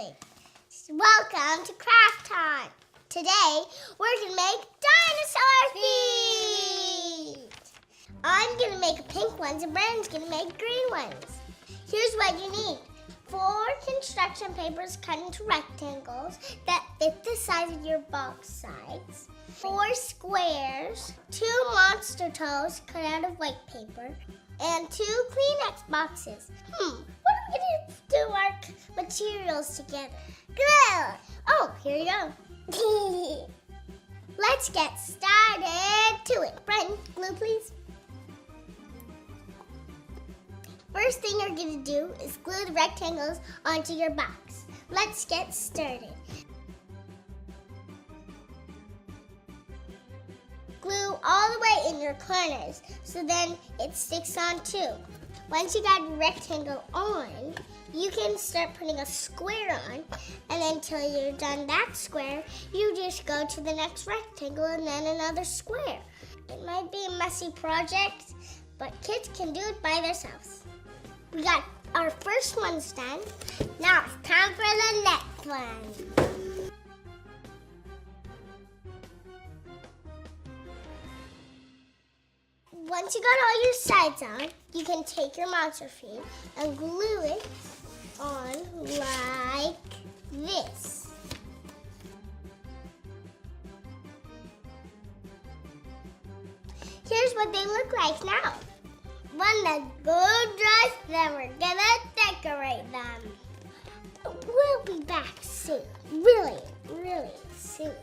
Exactly. Welcome to Craft Time. Today, we're going to make dinosaur feet. I'm going to make pink ones and Brandon's going to make green ones. Here's what you need. 4 construction papers cut into rectangles that fit the size of your box sides. 4 squares, 2 monster toes cut out of white paper, and 2 Kleenex boxes. What are we going to do our materials together? Glue! Oh, here you go. Let's get started to it. Brandon, glue please. First thing you're going to do is glue the rectangles onto your box. Let's get started. Glue all the way in your corners so then it sticks on too. Once you got your rectangle on, you can start putting a square on, and until you're done that square, you just go to the next rectangle and then another square. It might be a messy project, but kids can do it by themselves. We got our first ones done. Now it's time for the next one. Once you got all your sides on, you can take your monster feet and glue it on like this. Here's what they look like now. When the glue dries, then we're gonna decorate them. We'll be back soon. Really, really soon.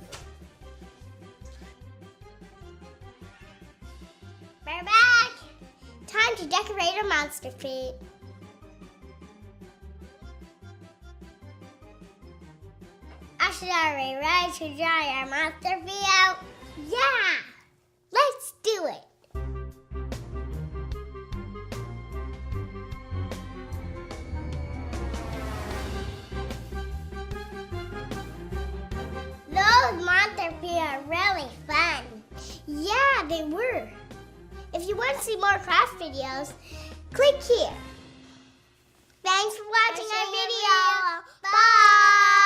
We're back. Time to decorate our monster feet. Actually, are we ready to dry our monster feet out? Yeah! Let's do it. Those monster feet are really fun. Yeah, they were. If you want to see more craft videos, click here. Thanks for watching our video. Bye.